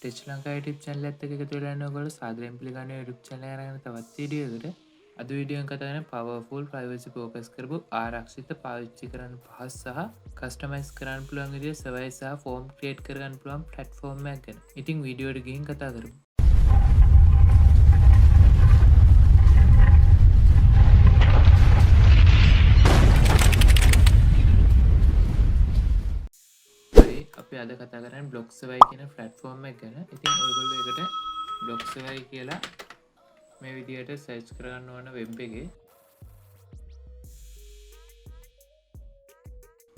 ටෙච් Lanka YouTube channel එකත් එක්ක එකතු වෙලා ඉන්න ඔයගොල්ලෝ සාදරයෙන් පිළිගන්නවා YouTube channel එක අරගෙන තවත් වීඩියෝ එකකට. අද වීඩියෝ එකෙන් කතා කරන්නේ powerful privacy focus කරපු ආරක්ෂිත පාවිච්චි කරන්න පහසු සහ customize කරන්න පුළුවන් විදිහේ survey සහ form create කරගන්න පුළුවන් platform එකක් ගැන. ඉතින් වීඩියෝ එකට ගිහින් කතා කරමු. අපි අද කතා කරන්නේ BlockSurvey කියන platform එක ගැන. ඉතින් ඔයගොල්ලෝ ඒකට BlockSurvey කියලා මේ විදිහට search කරගන්න ඕන web එකේ.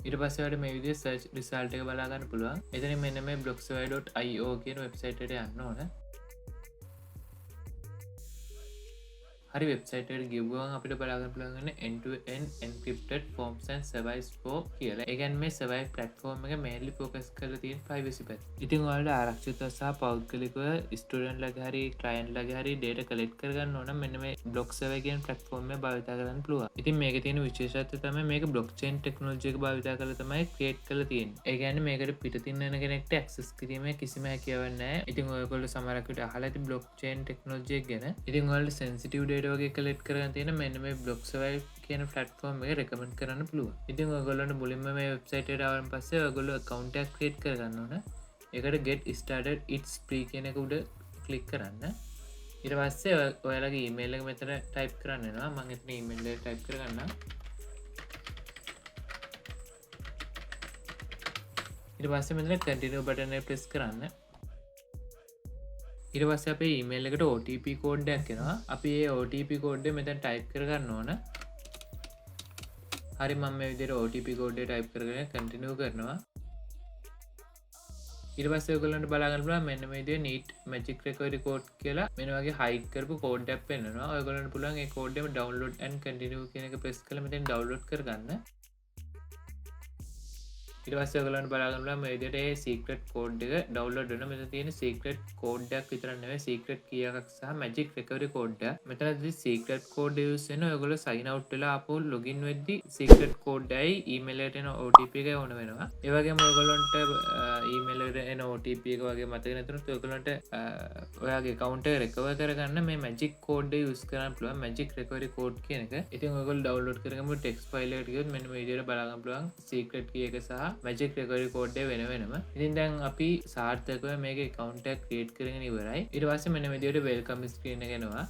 ඊට පස්සේ ඔයාලට මේ විදිහේ search result එක බලා ගන්න පුළුවන්. එතන මෙන්න මේ blocksurvey.io කියන website එකට යන්න ඕන. හරි වෙබ්සයිට් එකට ගියුම ගමන් අපිට බලා ගන්න පුළුවන් end to end encrypted forms and surveys for කියලා. ඒ කියන්නේ මේ survey platform එක mainly focus කරලා තියෙන privacy පැත්ත. ඉතින් ඔයාලට ආරක්ෂිතව සහ පෞද්ගලිකව student ලගේ හරි client ලගේ හරි data collect කරගන්න ඕන මෙන්න මේ BlockSurvey කියන platform එක භාවිත කරන්න පුළුවන්. ඉතින් මේකේ තියෙන විශේෂත්වය තමයි මේක blockchain technology එක භාවිත කරලා තමයි create කරලා තියෙන්නේ. ඒ කියන්නේ මේකට පිටින් යන කෙනෙක්ට access කිරීමේ කිසිම හැකියාවක් නැහැ. ඉතින් ඔයගොල්ලෝ සමහරක් විට අහලා ඇති blockchain technology එක ගැන. ඉතින් ඔයාලට sensitive data වගේ කලෙක්ට් කරගෙන තියෙන මෙන්න මේ BlockSurvey කියන platform එක recommend කරන්න පුළුවන්. ඉතින් ඔයගොල්ලන්ට මුලින්ම මේ website එකට ආවන් පස්සේ ඔයගොල්ලෝ account එකක් create කරගන්න ඕන. ඒකට get started it's free කියන එක උඩ click කරන්න. ඊට පස්සේ ඔයාලගේ email එක මෙතන type කරන්න වෙනවා. මම එතන email එක type කරගන්නම්. ඊට පස්සේ මෙතන continue button එක press කරන්න. ඊට පස්සේ අපේ ඊමේල් එකට OTP කෝඩ් එකක් එනවා. අපි ඒ OTP කෝඩ් එක මෙතන ටයිප් කරගන්න ඕන. හරි මම මේ විදිහට OTP කෝඩ් එක ටයිප් කරගෙන කන්ටිනියු කරනවා. ඊට පස්සේ ඔයගොල්ලන්ට බලා ගන්න පුළුවන් මෙන්න මේ විදිහේ neat magic recovery code කියලා මෙන්න වගේ hide කරපු කෝඩ් එකක් පෙන්නනවා. ඔයගොල්ලන්ට පුළුවන් මේ කෝඩ් එකම download and continue කියන එක press කරලා මෙතෙන් download කරගන්න. ඊට පස්සේ ඔයගොල්ලන්ට බලා ගන්න පුළුවන් මේ විදිහට ඒ secret code එක download වෙනවා. මෙතන තියෙන secret code එකක් විතර නෙවෙයි secret key එකක් සහ magic recovery code එක. මෙතනදී secret code use වෙන ඔයගොල්ලෝ sign out වෙලා ආපහු login වෙද්දි secret code එකයි email එකට එන OTP එක ඕන වෙනවා. ඒ වගේම ඔයගොල්ලන්ට email එකට එන OTP එක වගේ මතක නැතුනොත් ඔයගොල්ලන්ට ඔයාගේ account එක recover කරගන්න මේ magic code එක use කරන්න පුළුවන් magic recovery code කියන එක. ඉතින් ඔයගොල්ලෝ download කරගමු text file එකට ගියොත් මෙන්න මේ විදිහට බලා ගන්න පුළුවන් secret key එක සහ magic recovery code එක වෙන වෙනම. ඉතින් දැන් අපි සාර්ථකව මේක account එකක් create කරගෙන ඉවරයි. ඊට පස්සේ මෙන්න මේ විදිහට welcome screen එක එනවා.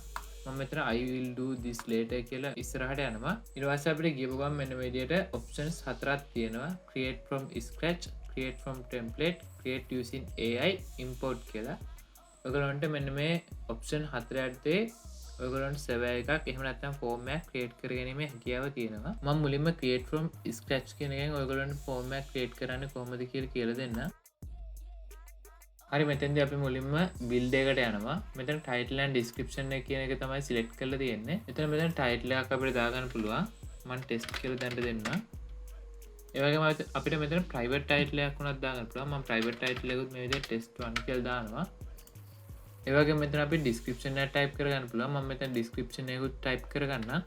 මම මෙතන I will do this later කියලා ඉස්සරහට යනවා. ඊට පස්සේ අපිට ගියපු ගමන් මෙන්න මේ විදිහට options හතරක් තියෙනවා. create from scratch, create from template, create using AI, import කියලා. ඔයගොල්ලන්ට මෙන්න මේ option හතර යටතේ ඔයගොල්ලන්ට survey එකක් එහෙම නැත්නම් form එකක් create කරගැනීමේ හැකියාව තියෙනවා. මම මුලින්ම create from scratch කියන එකෙන් ඔයගොල්ලන්ට form එකක් create කරන්න කොහොමද කියලා දෙන්න. හරි මෙතෙන්දී අපි මුලින්ම build එකට යනවා. මෙතන title and description එක කියන එක තමයි select කරලා තියෙන්නේ. මෙතන title එකක් අපිට දාගන්න පුළුවන්. මම test කියලා දැන් දෙන්න. ඒ වගේම අපිට මෙතන private title එකක් උනත් දාගන්න පුළුවන්. මම private title එකකුත් මේ විදිහට test 1 කියලා දානවා. ඒ වගේම මෙතන අපි description එක type කරගන්න පුළුවන්. මම මෙතන description එකකුත් type කරගන්නම්.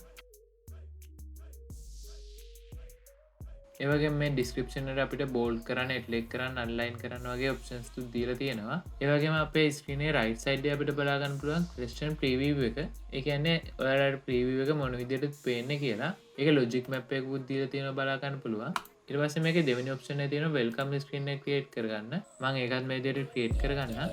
ඒ වගේම මේ description එකට අපිට bold කරන්න, italic කරන්න, underline කරන්න වගේ options තුත් දීලා තියෙනවා. ඒ වගේම අපේ screen එකේ right side එකේ අපිට බලා ගන්න පුළුවන් question preview එක. ඒ කියන්නේ ඔයාලට preview එක මොන විදිහටද පේන්නේ කියලා. ඒක logic map එකකුත් දීලා තියෙනවා බලා ගන්න පුළුවන්. ඊට පස්සේ මේකේ දෙවෙනි option එකේ තියෙනවා welcome screen එක create කරගන්න. මම ඒකත් මේ විදිහට create කරගන්නම්.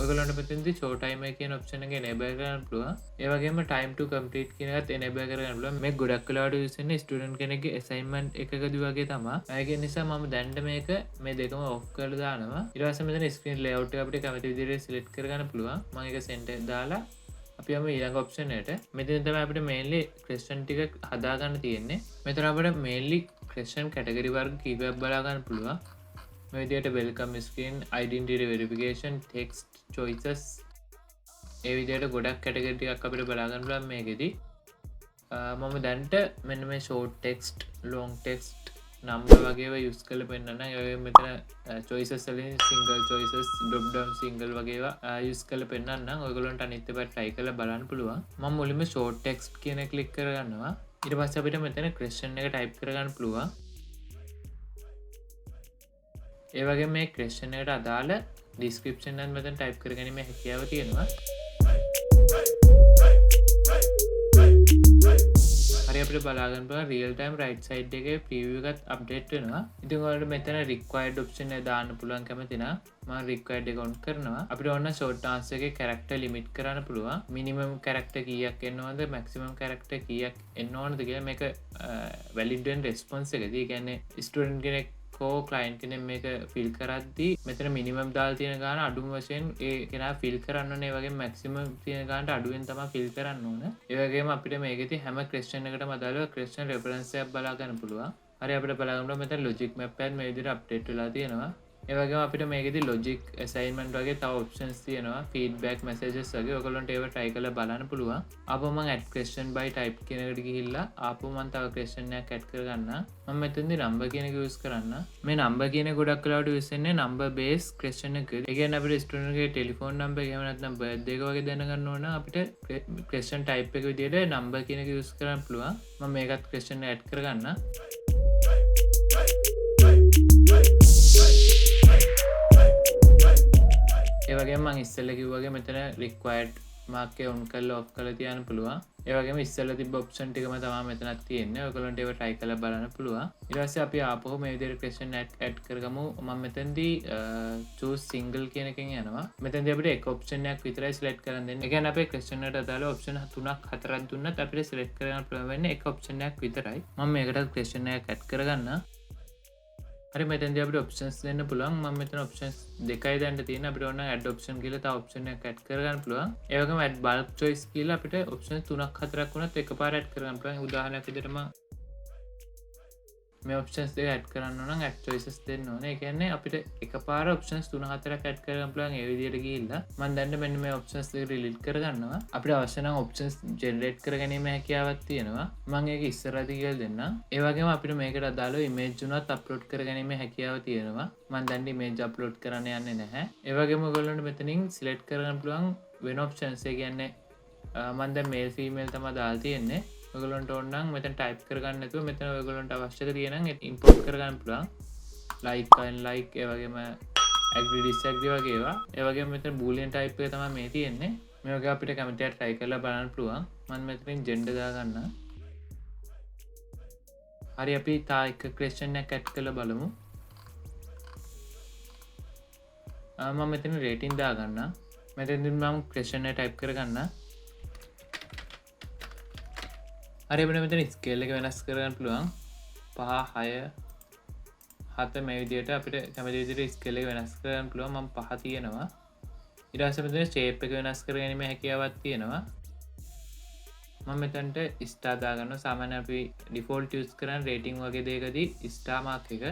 ඔයගොල්ලන්ට මෙතනදී show timer කියන option එක enable කරගන්න පුළුවන්. ඒ වගේම time to complete කියන එකත් enable කරගන්න පුළුවන්. මේක ගොඩක් වෙලාවට use වෙන්නේ student කෙනෙක්ගේ assignment එකකදී වගේ තමයි. ඒක නිසා මම දැන් මේක මේ දෙකම off කරලා දානවා. ඊට පස්සේ මෙතන screen layout එක අපිට කැමති විදිහට select කරගන්න පුළුවන්. මම ඒක center දාලා අපි යමු ඊළඟ option එකට. මෙතන තමයි අපිට mainly question ටික හදාගන්න තියෙන්නේ. මෙතන අපිට mainly question category වර්ග කීපයක් බලා ගන්න පුළුවන්. මේ විදිහට welcome screen, identity verification, text choices ඒ විදිහට ගොඩක් category ටිකක් අපිට බලා ගන්න පුළුවන් මේකෙදි. මම දැන්ට මෙන්න මේ short text, long text, number වගේ ඒවා use කරලා පෙන්නන්න. ඒ වගේම මෙතන choices වලින් single choices, drop down single වගේ ඒවා use කරලා පෙන්නන්න. ඔයගොල්ලන්ට අනිත් ඒවා try කරලා බලන්න පුළුවන්. මම මුලින්ම short text කියන එක click කරගන්නවා. ඊට පස්සේ අපිට මෙතන ක්වෙස්චන් එක ටයිප් කරගන්න පුළුවන්. ඒ වගේම මේ ක්වෙස්චන් එකට අදාළ ඩිස්ක්‍රිප්ෂන් එකත් මෙතන ටයිප් කරගැනීමේ හැකියාව තියෙනවා. හරි අපිට බලා ගන්න පුළුවන් රියල් ටයිම් රයිට් සයිඩ් එකේ ප්‍රීවියු එකත් අප්ඩේට් වෙනවා. ඉතින් ඔයාලට මෙතන රික්වයර්ඩ් ඔප්ෂන් එක දාන්න පුළුවන් කැමති නම් මම රික්වයර්ඩ් එක ඔන් කරනවා. අපිට ඕන ෂෝට් ආන්සර් එකේ කැරක්ටර් ලිමිට් කරන්න පුළුවන්. මිනිමම් කැරක්ටර් කීයක් එන්න ඕනද මැක්සිමම් කැරක්ටර් කීයක් එන්න ඕනද කියලා මේක වැලිඩ් වෙන රෙස්පොන්ස් එකදී. ඒ කියන්නේ ස්ටුඩන්ට් කෙනෙක් කෝ ක්ලයින්ට් කෙනෙක් මේක ෆිල් කරද්දී මෙතන මිනිමම් දාලා තියෙන ගාන අඩුම වශයෙන් ඒ කෙනා ෆිල් කරන්න ඕනේ. ඒ වගේම මැක්සිමම් තියෙන ගානට අඩුවෙන් තමයි ෆිල් කරන්න ඕන. ඒ වගේම අපිට මේකෙදි හැම ක්වෙස්චන් එකකටම අදාළව ක්වෙස්චන් රෙෆරන්ස් එකක් බලා ගන්න පුළුවන්. හරි අපිට බලා ගන්න මෙතන ලොජික් මැප් එකත් මේ විදිහට අප්ඩේට් වෙලා තියෙනවා. ඒ වගේම අපිට මේකෙදි ලොජික් අසයින්මන්ට් වගේ තව ඔප්ෂන්ස් තියෙනවා. ෆීඩ්බැක් මෙසේජස් වගේ ඔයගොල්ලන්ට ඒව try කරලා බලන්න පුළුවන්. ආපහු මම add question by type කියන එකට ගිහිල්ලා ආපහු මම තව question එකක් add කරගන්න. මම මෙතනදී number කියන එක use කරන්න. මේ number කියන එක ගොඩක් වෙලාවට use වෙන්නේ number based question එක. ඒ කියන්නේ අපිට ස්ටුඩන්ට් ගේ ටෙලිෆෝන් number එක එහෙම නැත්නම් birthday එක වගේ දැනගන්න ඕන නම් අපිට question type එක විදිහට number කියන එක use කරන්න පුළුවන්. මම මේකත් question එක add කරගන්න. ඒ වගේම මම ඉස්සෙල්ලා කිව්වා වගේ මෙතන required mark එක on කරලා off කරලා තියන්න පුළුවන්. ඒ වගේම ඉස්සෙල්ලා තිබ්බ option ටිකම තමයි මෙතනත් තියෙන්නේ. ඔයගොල්ලන්ට ඒව try කරලා බලන්න පුළුවන්. ඊට පස්සේ අපි ආපහු මේ විදිහට question add කරගමු. මම මෙතනදී choose single කියන එකෙන් යනවා. මෙතනදී අපිට එක option එකක් විතරයි select කරන්න දෙන්නේ. ඒ කියන්නේ අපේ question එකට අදාළ option 3ක් 4ක් දුන්නත් අපිට select කරගන්න පුළුවන් වෙන්නේ එක option එකක් විතරයි. මම මේකට question එකක් add කරගන්න. හරි මෙතනදී අපිට ඔප්ෂන්ස් දෙන්න පුළුවන්. මම මෙතන ඔප්ෂන්ස් දෙකයි දැන්න තියෙන. අපිට ඕන නම් add option කියලා තව ඔප්ෂන් එකක් add කරගන්න පුළුවන්. ඒ වගේම add bulk choice කියලා අපිට ඔප්ෂන්ස් 3ක් 4ක් වුණත් එකපාර add කරගන්න පුළුවන්. උදාහරණයක් විදිහට මම මේ ඔප්ෂන්ස් දෙක add කරන්න ඕන නම් add choices දෙන්න ඕනේ. ඒ කියන්නේ අපිට එකපාර ඔප්ෂන්ස් 3-4ක් add කරගන්න පුළුවන්. ඒ විදිහට ගිහිල්ලා මම දැන් මෙන්න මේ ඔප්ෂන්ස් දෙක delete කරගන්නවා. අපිට අවශ්‍ය නම් ඔප්ෂන්ස් generate කරගැනීමේ හැකියාවක් තියෙනවා. මම ඒක ඉස්සරහදී කියලා දෙන්නම්. ඒ වගේම අපිට මේකට අදාළව image උනත් upload කරගැනීමේ හැකියාව තියෙනවා. මම දැන් image upload කරන්න යන්නේ නැහැ. ඒ වගේම ඔයගොල්ලන්ට මෙතනින් select කරගන්න පුළුවන් වෙන options. ඒ කියන්නේ මම දැන් male female තමයි දාලා තියෙන්නේ. ඔයගොල්ලන්ට ඕන නම් මෙතන type කරගන්න නැතුව මෙතන ඔයගොල්ලන්ට අවශ්‍ය තියෙන නම් import කරගන්න පුළුවන්. like and like ඒ වගේම agree disagree වගේ ඒවා. ඒ වගේම මෙතන boolean type එක තමයි මේ තියෙන්නේ. මේ වගේ අපිට කැමති අයට try කරලා බලන්න පුළුවන්. මම මෙතනින් gender දාගන්න. හරි අපි තා එක question එකක් add කරලා බලමු. මම මෙතන rating දාගන්න. මෙතනින් මම question එක type කරගන්න. හරි අපිට මෙතන ස්කේල් එක වෙනස් කරගන්න පුළුවන්. 5 6 7 මේ විදිහට අපිට කැමති විදිහට ස්කේල් එක වෙනස් කරගන්න පුළුවන්. මම 5 තියෙනවා. ඊට පස්සේ මෙතන shape එක වෙනස් කරගැනීමේ හැකියාවක් තියෙනවා. මම මෙතනට star දාගන්නවා. සාමාන්‍යයෙන් අපි default use කරන rating වගේ දෙයකදී star mark එක.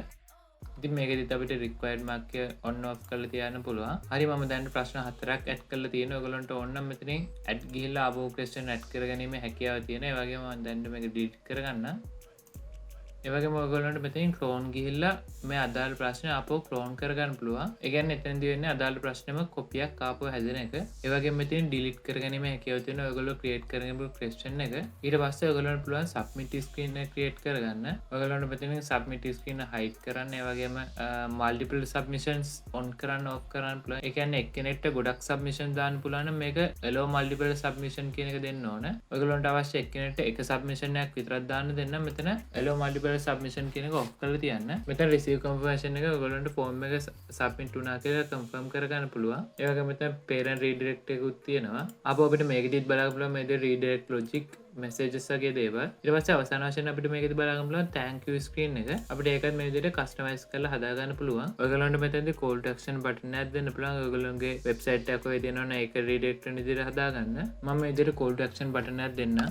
ඉතින් මේකෙදිත් අපිට required mark එක on off කරලා තියන්න පුළුවන්. හරි මම දැන් ප්‍රශ්න 4ක් add කරලා තියෙනවා. ඔයගොල්ලන්ට ඕන නම් මෙතනින් add ගිහිල්ලා ආපහු question add කරගැනීමේ හැකියාව තියෙනවා. ඒ වගේම මම දැන් මේක delete කරගන්න. ඒ වගේම ඔයගොල්ලන්ට මෙතනින් clone ගිහිල්ලා මේ අදාළ ප්‍රශ්නේ ආපහු clone කරගන්න පුළුවන්. ඒ කියන්නේ එතනදී වෙන්නේ අදාළ ප්‍රශ්නෙම කොපියක් ආපහු හැදෙන එක. ඒ වගේම මෙතනින් delete කරගැනීමේ හැකියාව තියෙනවා. ඔයගොල්ලෝ create කරගෙන question එක. ඊට පස්සේ ඔයගොල්ලන්ට පුළුවන් submit screen එක create කරගන්න. ඔයගොල්ලන්ට මෙතනින් submit screen hide කරන්න. ඒ වගේම multiple submissions on කරන්න off කරන්න පුළුවන්. ඒ කියන්නේ එක්කෙනෙක්ට ගොඩක් submission දාන්න පුළුවන් නම් මේක allow multiple submission කියන එක දෙන්න ඕන. ඔයගොල්ලන්ට අවශ්‍ය එක්කෙනෙක්ට එක submission එකක් විතරක් දාන්න දෙන්න මෙතන allow multiple submission කියන එක off කරලා තියන්න. මෙතන receive confirmation එක ඔයගොල්ලන්ට form එක submit වුණා කියලා confirm කරගන්න පුළුවන්. ඒ වගේම මෙතන parent redirect එකකුත් තියෙනවා. ආපහු අපිට මේකෙදිත් බලන්න පුළුවන් මේ redirect logic messages වගේ දේවල්. ඊට පස්සේ අවසාන වශයෙන් අපිට මේකෙදි බලන්න පුළුවන් thank you screen එක. අපිට ඒකත් මේ විදිහට customize කරලා හදා ගන්න පුළුවන්. ඔයගොල්ලන්ට මෙතනදී call to action button එකක් දෙන්න පුළුවන්. ඔයගොල්ලන්ගේ website එකක් ඔය දෙනවනේ ඒක redirect වෙන විදිහට හදා ගන්න. මම මේ විදිහට call to action button එකක් දෙන්නම්.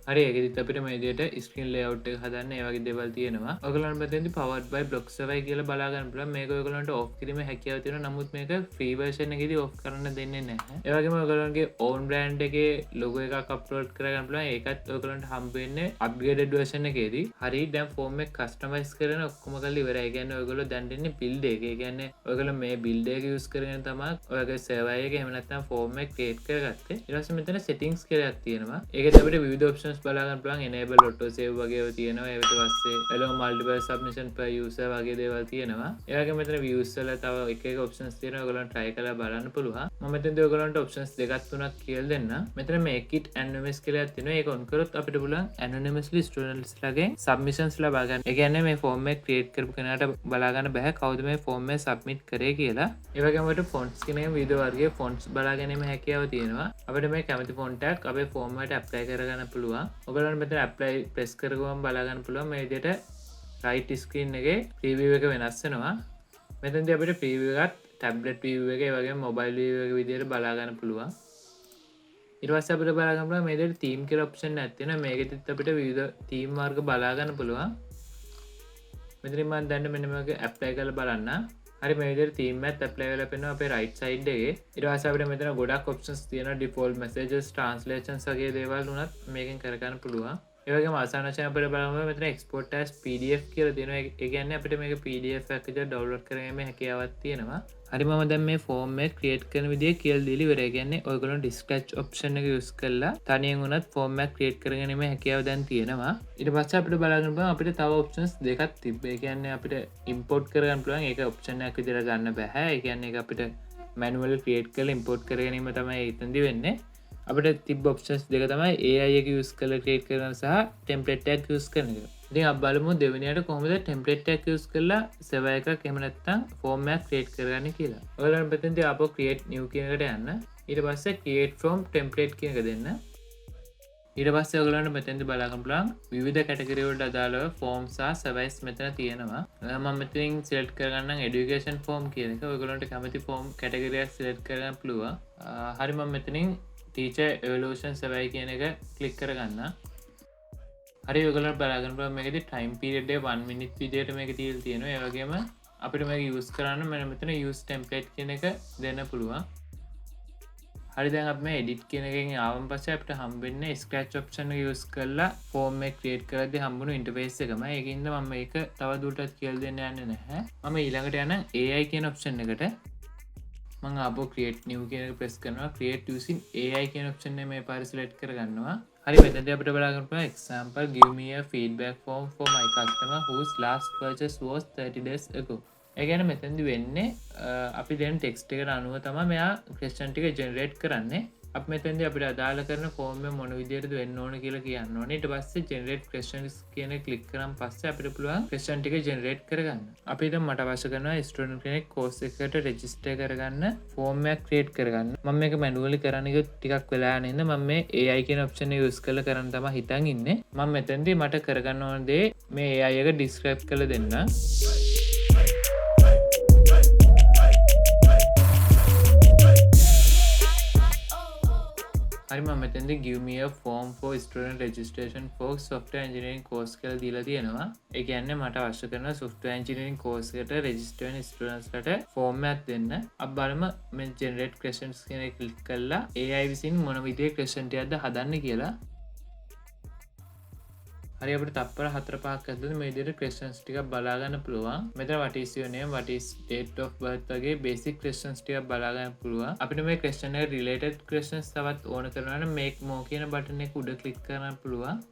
හරි ඒකෙදිත් අපිට මේ විදිහට ස්ක්‍රීන් ලේඅවුට් එක හදන්න ඒ වගේ දේවල් තියෙනවා. ඔයගොල්ලන්ට මෙතෙන්දි powered by BlockSurvey කියලා බලා ගන්න පුළුවන්. මේක ඔයගොල්ලන්ට off කිරීමේ හැකියාව තියෙනවා. නමුත් මේක free version එකේදී off කරන්න දෙන්නේ නැහැ. ඒ වගේම ඔයගොල්ලන්ගේ own brand එකේ logo එකක් upload කරගන්න පුළුවන්. ඒකත් ඔයගොල්ලන්ට හම්බ වෙන්නේ upgraded version එකේදී. හරි දැන් form එක customize කරන ඔක්කොම කරලා ඉවරයි. ඒ කියන්නේ ඔයගොල්ලෝ දැන් දෙන්නේ build එක. ඒ කියන්නේ ඔයගොල්ලෝ මේ build එක use කරගෙන තමයි ඔයගේ server එක එහෙම නැත්නම් form එක create කරගත්තේ. ඊට පස්සේ මෙතන settings කියලා එකක් තියෙනවා. ඒකෙත් අපිට විවිධ options බලා ගන්න පුළුවන්. enable auto save වගේ ඒවා තියෙනවා. ඒකට පස්සේ allow multiple submission per user වගේ දේවල් තියෙනවා. ඒ වගේම මෙතන views වල තව එක එක options තියෙනවා. ඔයගොල්ලන්ට try කරලා බලන්න පුළුවන්. මම මෙතනදී ඔයගොල්ලන්ට options දෙකක් තුනක් කියලා දෙන්න. මෙතන make it anonymous කියලා එකක් තියෙනවා. ඒක on කරොත් අපිට පුළුවන් anonymously students ලගෙන් submissions ලබා ගන්න. ඒ කියන්නේ මේ form එක create කරපු කෙනාට බලා ගන්න බෑ කවුද මේ form එක submit කරේ කියලා. ඒ වගේම අපිට fonts කියන විවිධ වර්ගයේ fonts බලා ගැනීම හැකියාව තියෙනවා. අපිට මේ කැමති font එකක් අපේ form එකට apply කරගන්න පුළුවන්. ඔයගොල්ලන්ට මෙතන apply press කරගම බලා ගන්න පුළුවන්. මේ විදිහට right screen එකේ preview එක වෙනස් වෙනවා. මෙතනදී අපිට preview එකත් tablet view එක ඒ වගේම mobile view එක විදිහට බලා ගන්න පුළුවන්. ඊට පස්සේ අපිට බලා ගන්න පුළුවන් මේ විදිහට theme කියලා option එකක් තියෙනවා. මේකෙදිත් අපිට විවිධ theme වර්ග බලා ගන්න පුළුවන්. මෙතනින් මම දැන් මෙන්න මේක apply කරලා බලන්න. හරි මේ විදිහට theme එකත් apply වෙලා පෙන්නනවා අපේ right side එකේ. ඊට පස්සේ අපිට මෙතන ගොඩක් options තියෙනවා. default messages, translations වගේ දේවල් උනත් මේකෙන් කරගන්න පුළුවන්. ඒ වගේම අවසාන වශයෙන් අපිට බලමු මෙතන export as PDF කියලා තියෙනවා. ඒ කියන්නේ අපිට මේක PDF එකක් විදිහට download කරගැනීමේ හැකියාවක් තියෙනවා. හරි මම දැන් මේ form එක create කරන විදිය කියලා දීලා ඉවරයි. ඒ කියන්නේ ඔයගොල්ලෝ dispatch option එක use කරලා තනියෙන් උනත් form එක create කරගැනීමේ හැකියාව දැන් තියෙනවා. ඊට පස්සේ අපිට බලන්න පුළුවන් අපිට තව options දෙකක් තිබ්බේ. ඒ කියන්නේ අපිට import කරගන්න පුළුවන්. ඒක option එකක් විදිහට ගන්න බෑ. ඒ කියන්නේ ඒක අපිට manually create කරලා import කරගැනීම තමයි එතනදි වෙන්නේ. අපිට තිබ්බ options දෙක තමයි AI එක use කරලා create කරන සහ template එකක් use කරන එක. ඉතින් අපි බලමු දෙවෙනියට කොහොමද template එකක් use කරලා server එකක් එහෙම නැත්නම් form එකක් create කරගන්නේ කියලා. ඔයාලට මෙතනදී ආපහු create new කියන එකට යන්න. ඊට පස්සේ create from template කියන එක දෙන්න. ඊට පස්සේ ඔයගොල්ලන්ට මෙතෙන්දී බලා ගන්න පුළුවන් විවිධ කැටගරි වලට අදාළව form සහ service මෙතන තියෙනවා. මම මෙතනින් select කරගන්නම් education form කියන එක. ඔයගොල්ලන්ට කැමති form category එකක් select කරගන්න පුළුවන්. හරි මම මෙතනින් teacher evaluation survey කියන එක click කරගන්න. හරි ඔයගොල්ලන්ට බලා ගන්න පුළුවන් මේකෙදි time period එක 1 minute විදියට මේක තියලා තියෙනවා. ඒ වගේම අපිට මේක use කරන්න මෙතන use template කියන එක දෙන්න පුළුවන්. හරි දැන් අපි මේ edit කියන එකෙන් ආවම පස්සේ අපිට හම්බෙන්නේ scratch option එක use කරලා form එක create කරද්දී හම්බුණු interface එකමයි. ඒකින්ද මම මේක තව දුරටත් කියලා දෙන්න යන්නේ නැහැ. මම ඊළඟට යන AI කියන option එකට මම ආපහු create new කියන එක press කරනවා. create using AI කියන option එක මේ පාර select කරගන්නවා. හරි මෙතනදී අපිට බලා ගන්න පුළුවන් example give me a feedback form for my customer whose last purchase was 30 days ago. ඒ කියන්නේ මෙතනදී වෙන්නේ අපි දෙන text එකට අනුව තමයි මෙයා question ටික generate කරන්නේ. අපි මෙතනදී අපිට අදාළ කරන form එක මොන විදියටද වෙන්න ඕන කියලා කියන්න ඕනේ. ඊට පස්සේ generate questions කියන එක click කරාන් පස්සේ අපිට පුළුවන් question ටික generate කරගන්න. අපි දැන් මට අවශ්‍ය කරනවා student කෙනෙක් course එකකට register කරගන්න form එකක් create කරගන්න. මම මේක manually කරන්න ගියොත් ටිකක් වෙලා යන හින්දා මම මේ AI කියන option එක use කරලා කරන්න තමයි හිතන් ඉන්නේ. මම මෙතනදී මට කරගන්න ඕන දේ මේ AI එක describe කරලා දෙන්න. හරි මම මෙතෙන්දී give me a form for student registration for software engineering course කියලා දීලා තියෙනවා. ඒ කියන්නේ මට අවශ්‍ය කරන software engineering course එකට register වෙන students ලට form එකක් දෙන්න. අපි බලමු මේ generate questions කියන එක click කරලා AI විසින් මොන විදිහේ question ටිකක්ද හදන්නේ කියලා. හරි අපිට තත්පර 4-5ක් ඇතුළත මේ විදිහට questions ටිකක් බලා ගන්න පුළුවන්. මෙතන what is your name, what is date of birth වගේ basic questions ටිකක් බලා ගන්න පුළුවන්. අපිට මේ question එක related questions තවත් ඕන කරනවා නම් make more කියන button එක උඩ click කරන්න පුළුවන්.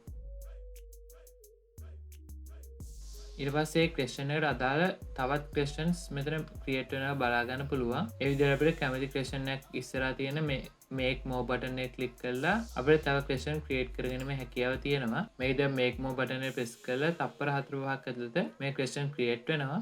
ඊට පස්සේ question එකට අදාළ තවත් questions මෙතන create වෙනවා බලා ගන්න පුළුවන්. ඒ විදිහට අපිට කැමති question එකක් ඉස්සරහා තියෙන මේ make more button එක click කරලා අපිට තව question create කරගැනීමේ හැකියාව තියෙනවා. මේක දැන් make more button එක press කරලා තත්පර 4-5ක් ඇතුළත මේ question create වෙනවා.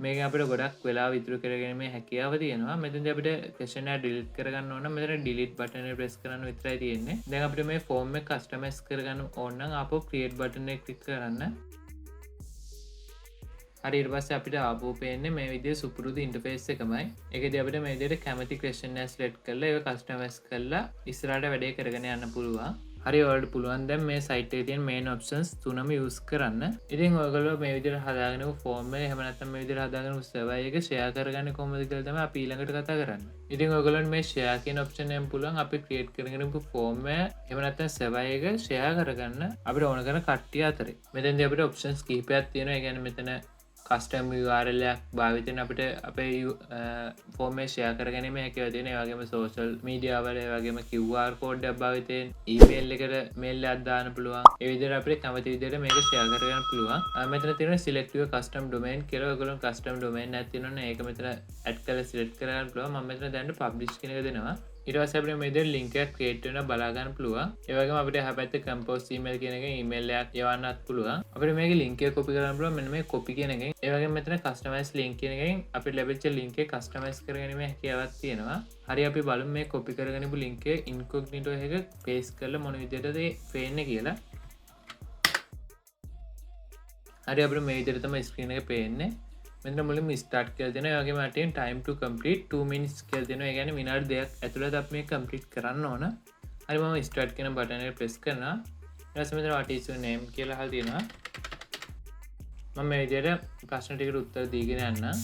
මේක අපිට ගොඩක් වෙලාව ඉතුරු කරගැනීමේ හැකියාව තියෙනවා. මෙතනදී අපිට question එක delete කරගන්න ඕන නම් මෙතන delete button එක press කරන්න විතරයි තියෙන්නේ. දැන් අපිට මේ form එක customize කරගන්න ඕන නම් ආපහු create button එක click කරන්න. හරි ඊට පස්සේ අපිට ආපහු පේන්නේ මේ විදිහේ සුපුරුදු ඉන්ටර්ෆේස් එකමයි. ඒකදී අපිට මේ විදිහට කැමති question එක select කරලා ඒක customize කරලා ඉස්සරහට වැඩේ කරගෙන යන්න පුළුවන්. හරි ඔයාලට පුළුවන් දැන් මේ සයිට් එකේ තියෙන මේන් ඔප්ෂන්ස් තුනම යූස් කරන්න. ඉතින් ඔයගොල්ලෝ මේ විදිහට හදාගෙන ෆෝම් එක එහෙම නැත්නම් මේ විදිහට හදාගෙන සර්වර් එක ෂෙයා කරගන්නේ කොහොමද කියලා තමයි අපි ඊළඟට කතා කරන්නේ. ඉතින් ඔයගොල්ලන්ට මේ ෂෙයා කියන ඔප්ෂන් එකෙන් පුළුවන් අපි ක්‍රියේට් කරගෙන ඉපු ෆෝම් එක එහෙම නැත්නම් සර්වර් එක ෂෙයා කරගන්න අපිට ඕන කරන කට්ටිය අතරේ. මෙතෙන්දී අපිට ඔප්ෂන්ස් කිහිපයක් තියෙනවා. ඒ කියන්නේ මෙතන කස්ටම් URL එකක් භාවිතයෙන් අපිට අපේ ෆෝම් එක ෂෙයා කරගැනීම හැකියාව තියෙනවා. ඒ වගේම සෝෂල් මීඩියා වල ඒ වගේම QR කෝඩ් එකක් භාවිතයෙන් ඊමේල් එකට මේල් එකක් දාන්න පුළුවන්. ඒ විදිහට අපිට කැමති විදිහට මේක ෂෙයා කරගන්න පුළුවන්. මෙතන තියෙනවා select your custom domain කියලා. ඔයගොල්ලෝ custom domain එකක් තියෙනවනේ ඒක මෙතන add කරලා select කරගන්න පුළුවන්. මම මෙතන දැන් publish කියන එක දෙනවා. ඊට පස්සේ අපිට මේ විදිහට link එකක් create වෙනවා බලා ගන්න පුළුවන්. ඒ වගේම අපිට එහා පැත්තේ compose email කියන එකෙන් email එකක් යවන්නත් පුළුවන්. අපිට මේකේ link එක copy කරන්න පුළුවන් මෙන්න මේ copy කියන එකෙන්. ඒ වගේම මෙතන customize link කියන එකෙන් අපිට ලැබිච්ච link එක customize කරගැනීමේ හැකියාවක් තියෙනවා. හරි අපි බලමු මේ copy කරගෙන ඉපු link එක incognito එක paste කරලා මොන විදිහටද පේන්නේ කියලා. හරි අපිට මේ විදිහට තමයි screen එක පේන්නේ. මෙතන මුලින්ම start කියලා දෙනවා. ඒ වගේම අටින් time to complete 2 minutes කියලා දෙනවා. ඒ කියන්නේ විනාඩි 2ක් ඇතුළත අපි මේක complete කරන්න ඕන. හරි මම start කියන බටන් එක press කරනවා. ඊට පස්සේ මෙතන what is your name කියලා අහලා තියෙනවා. මම මේ විදිහට ප්‍රශ්න ටිකට උත්තර දීගෙන යන්න.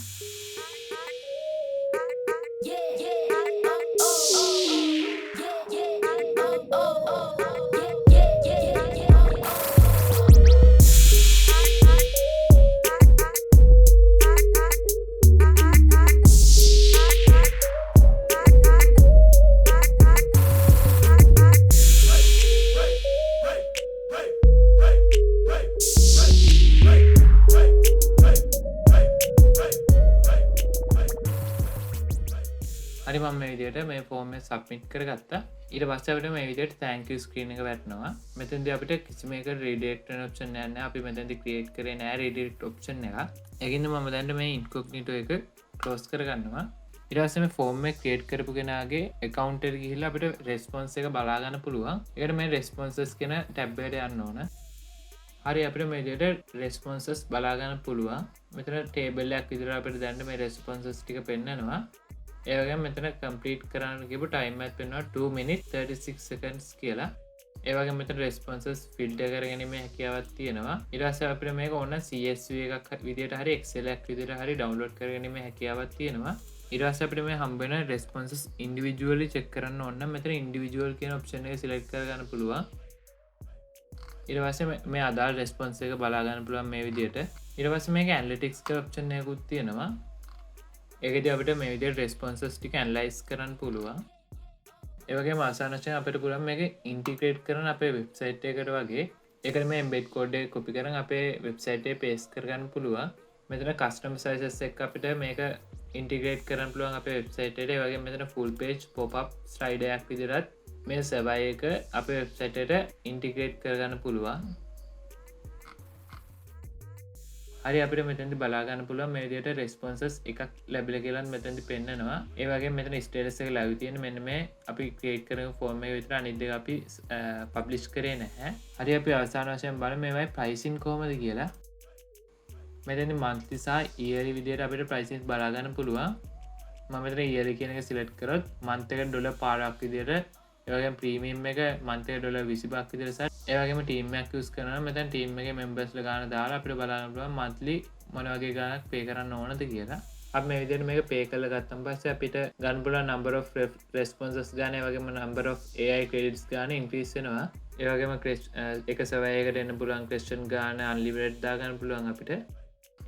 හරි මම මේ විදිහට මේ ෆෝම් එක සබ්මිට් කරගත්තා. ඊට පස්සේ අපිට මේ විදිහට thank you screen එක වැටෙනවා. මෙතෙන්දී අපිට කිසිම එක redirect වෙන option එකක් නැහැ. අපි මෙතෙන්දී create කරේ නැහැ redirect option එක. ඒකින්ද මම දැන් මේ incognito එක close කරගන්නවා. ඊට පස්සේ මේ ෆෝම් එක create කරපු කෙනාගේ account එකට ගිහිල්ලා අපිට response එක බලා ගන්න පුළුවන්. ඒකට මේ responses කියන tab එකට යන්න ඕන. හරි අපිට මේ විදිහට responses බලා ගන්න පුළුවන්. මෙතන table එකක් විදිහට අපිට දැන් මේ responses ටික පෙන්නනවා. ඒ වගේම මෙතන complete කරන්න කියපු time එකක් පෙන්නනවා 2 minutes 36 seconds කියලා. ඒ වගේම මෙතන responses filter කරගැනීමේ හැකියාවක් තියෙනවා. ඊට පස්සේ අපිට මේක ඕන CSV එකක් විදිහට හරි Excel එකක් විදිහට හරි download කරගැනීමේ හැකියාවක් තියෙනවා. ඊට පස්සේ අපිට මේ හම්බ වෙන responses individually check කරන්න ඕන නම් මෙතන individual කියන option එක select කරගන්න පුළුවන්. ඊට පස්සේ මේ අදාළ response එක බලා ගන්න පුළුවන් මේ විදිහට. ඊට පස්සේ මේක analytics කියලා option එකකුත් තියෙනවා. ඒකදී අපිට මේ විදිහට responses ටික analyze කරන්න පුළුවන්. ඒ වගේම අවසාන වශයෙන් අපිට පුළුවන් මේක integrate කරන්න අපේ website එකට වගේ. ඒකට මේ embed code එක copy කරන් අපේ website එකේ paste කරගන්න පුළුවන්. මෙතන custom sizes එක අපිට මේක integrate කරන්න පුළුවන් අපේ website එකට. ඒ වගේම මෙතන full page pop up slider එකක් විදිහට මේ server එක අපේ website එකට integrate කරගන්න පුළුවන්. හරි අපිට මෙතෙන්දි බලා ගන්න පුළුවන් මේ විදිහට responses එකක් ලැබිලා කියලා මෙතෙන්දි පෙන්නනවා. ඒ වගේම මෙතන status එක live තියෙන මෙන්න මේ අපි create කරන form එක විතර අනිත් දෙක අපි publish කරේ නැහැ. හරි අපි අවසාන වශයෙන් බලමු මේවයි pricing කොහමද කියලා. මෙතෙන්දි monthly සහ yearly විදිහට අපිට pricing බලා ගන්න පුළුවන්. මම මෙතන yearly කියන එක select කරොත් month එකට $5ක් විදිහට ඒ වගේම ප්‍රීමියම් එක month එකට $25ක් විදිහට සර් ඒ වගේම ටීම් එකක් යූස් කරනවා නම් මෙතන ටීම් එකේ මෙම්බර්ස්ලා ගාන දාලා අපිට බලන්න පුළුවන් monthly මොන වගේ ගාණක් pay කරන්න ඕනද කියලා. අපි මේ විදිහට මේක pay කරලා ගත්තන් පස්සේ අපිට ගන්න පුළුවන් number of responses ගාන ඒ වගේම number of AI credits ගාන increase වෙනවා. ඒ වගේම එක server එකකට එන්න පුළුවන් question ගාන unlimited දා ගන්න පුළුවන් අපිට.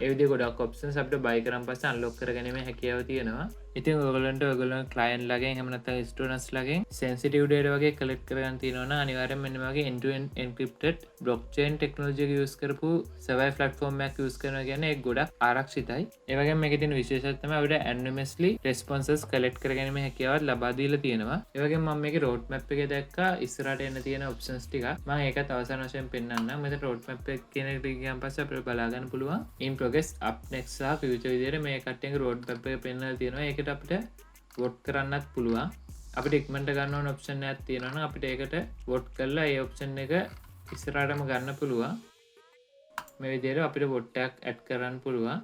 ඒ විදිහේ ගොඩක් options අපිට buy කරන් පස්සේ unlock කරගැනීමේ හැකියාව තියෙනවා. ඉතින් ඔයගොල්ලන්ට ඔයගොල්ලෝ client ලගෙන් එහෙම නැත්නම් students ලගෙන් sensitive data වගේ collect කරගන්න තියෙනවා නම් අනිවාර්යෙන් මෙන්න මේ වගේ end to end encrypted blockchain technology එක use කරපු survey platform එකක් use කරනවා කියන්නේ ඒක ගොඩක් ආරක්ෂිතයි. ඒ වගේම මේකේ තියෙන විශේෂත්වය තමයි අපිට anonymously responses collect කරගැනීමේ හැකියාවක් ලබා දීලා තියෙනවා. ඒ වගේම මම මේකේ road map එකේ දැක්කා ඉස්සරහට එන්න තියෙන options ටික. මම ඒකත් අවසාන වශයෙන් පෙන්නන්නම්. මෙතන road map එක කියන එකට ගියාන් පස්සේ අපිට බලා ගන්න පුළුවන් in progress up next සහ future විදිහට මේ කට්ටියගේ road map එක පෙන්නලා තියෙනවා. ඒකට අපිට vote කරන්නත් පුළුවන්. අපිට ඉක්මනට ගන්න ඕන option එකක් තියෙනවා නම් අපිට ඒකට vote කරලා ඒ option එක ඉස්සරහටම ගන්න පුළුවන්. මේ විදිහට අපිට vote එකක් add කරන්න පුළුවන්.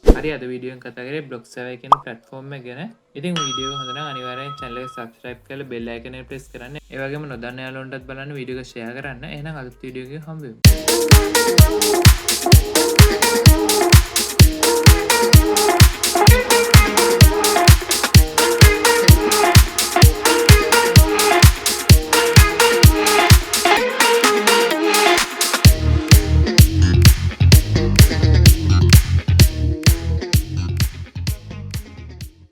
හරි අද වීඩියෝ එකෙන් කතා කරේ BlockSurvey කියන platform එක ගැන. ඉතින් වීඩියෝ එක හොඳ නම් අනිවාර්යෙන් channel එක subscribe කරලා bell icon එක press කරන්න. ඒ වගේම නොදන්න යාළුවන්ටත් බලන්න වීඩියෝ එක share කරන්න. එහෙනම් අලුත් වීඩියෝ එකකින් හම්බ වෙමු.